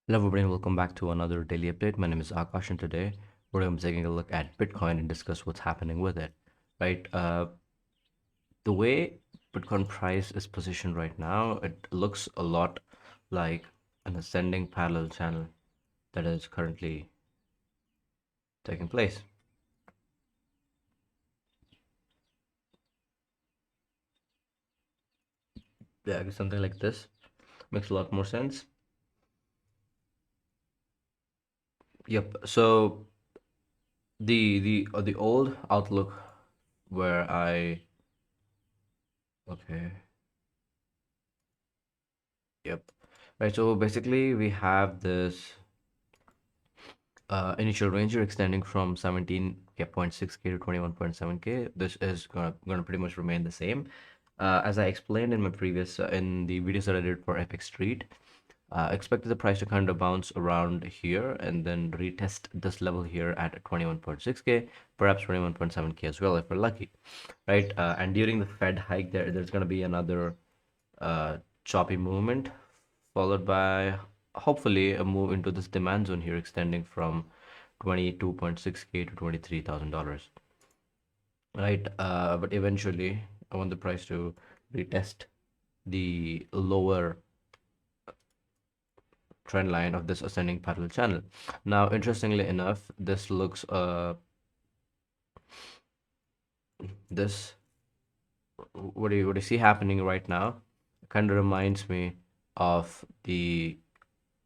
Hello everybody and welcome back to another daily update. My name is Akash and today we're going to be taking a look at Bitcoin and discuss what's happening with it. Right? The way Bitcoin price is positioned right now, it looks a lot like an ascending parallel channel that is currently taking place. Yeah, I guess something like this makes a lot more sense. Yep. So the old outlook where I okay. Yep. Right. So basically we have this initial range here extending from 17.6K to 21.7K. This is gonna pretty much remain the same. As I explained in my previous in the videos that I did for Epic Street, expected the price to kind of bounce around here and then retest this level here at 21.6K, perhaps 21.7K as well if we're lucky, right? And during the Fed hike, there's gonna be another choppy movement, followed by hopefully a move into this demand zone here, extending from 22.6K to $23,000, right? But eventually, I want the price to retest the lower trend line of this ascending parallel channel. Now, interestingly enough, this looks this what do you see happening right now kind of reminds me of the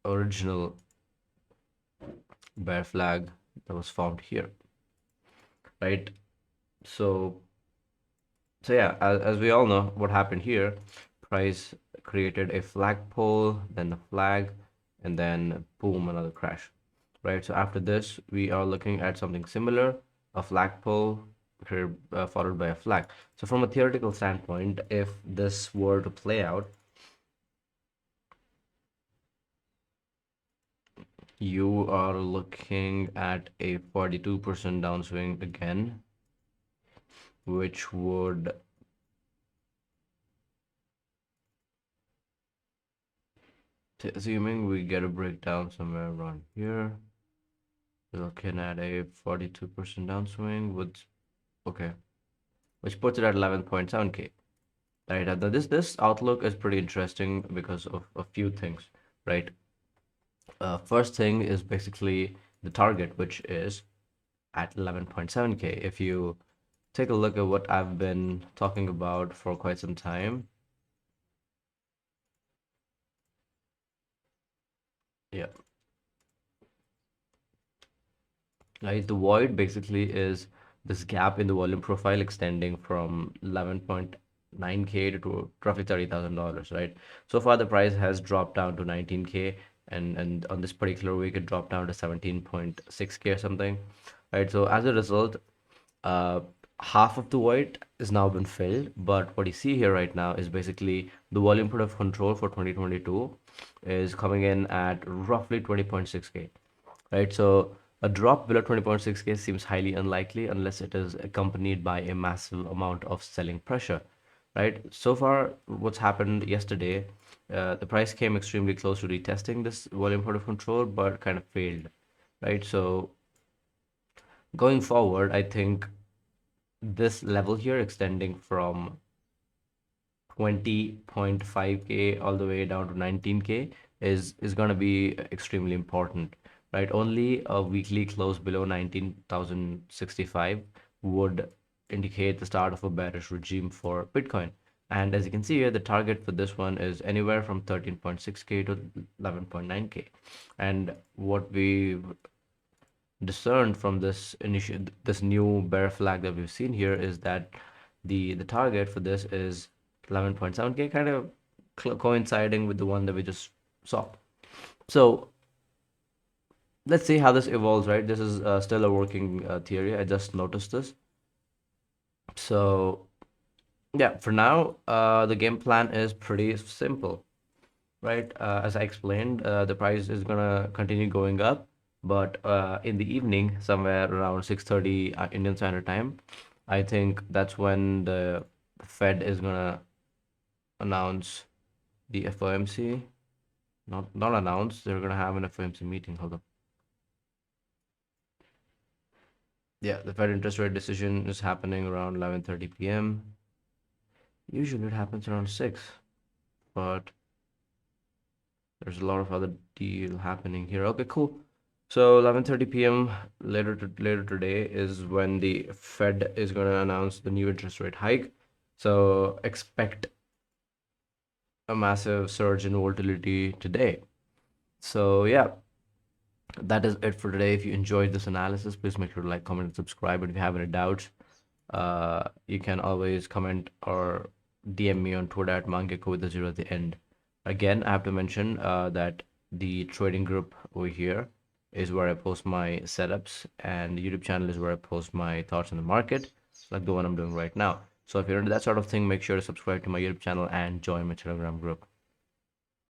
original bear flag that was formed here, right? So, so yeah, as we all know, what happened here, price created a flagpole, then a flag, and then boom, another crash, right? So after this, we are looking at something similar, a flagpole followed by a flag. So from a theoretical standpoint, if this were to play out, you are looking at a 42% downswing again, which would, assuming we get a breakdown somewhere around here, we're looking at a 42% downswing with, okay, which puts it at 11.7K. Right, now this outlook is pretty interesting because of a few things, right? First thing is basically the target, which is at 11.7K. If you take a look at what I've been talking about for quite some time, yeah, right, the void basically is this gap in the volume profile extending from 11.9K to roughly $30,000, right? So far, the price has dropped down to 19K, and on this particular week, it dropped down to 17.6K or something, right? So as a result, uh, half of the void is now been filled, but what you see here right now is basically the volume put of control for 2022 is coming in at roughly 20.6K, right? So a drop below 20.6K seems highly unlikely unless it is accompanied by a massive amount of selling pressure, right? So far, what's happened yesterday, the price came extremely close to retesting this volume out of control, but kind of failed, right? So going forward, I think this level here extending from 20.5K all the way down to 19K is going to be extremely important, right? Only a weekly close below 19,065 would indicate the start of a bearish regime for Bitcoin. And as you can see here, the target for this one is anywhere from 13.6K to 11.9K. And what we've discerned from this new bear flag that we've seen here is that the target for this is 11.7K, kind of coinciding with the one that we just saw. So let's see how this evolves, right? This is still a working theory. I just noticed this. So yeah, for now, the game plan is pretty simple, right? As I explained, the price is gonna continue going up, but in the evening, somewhere around 6:30 Indian Standard Time, I think that's when the Fed is gonna announce the FOMC. not announced. They're gonna have an FOMC meeting. Hold on. Yeah, the Fed interest rate decision is happening around 11:30 p.m. Usually it happens around 6, but there's a lot of other deal happening here. Okay, cool. So 11:30 p.m. later today is when the Fed is going to announce the new interest rate hike. So expect a massive surge in volatility today. So yeah, that is it for today. If you enjoyed this analysis, please make sure to like, comment, and subscribe. And if you have any doubts, you can always comment or DM me on Twitter at mangeko with a zero at the end. Again, I have to mention that the trading group over here is where I post my setups, and the YouTube channel is where I post my thoughts on the market, like the one I'm doing right now. So if you're into that sort of thing, make sure to subscribe to my YouTube channel and join my Telegram group.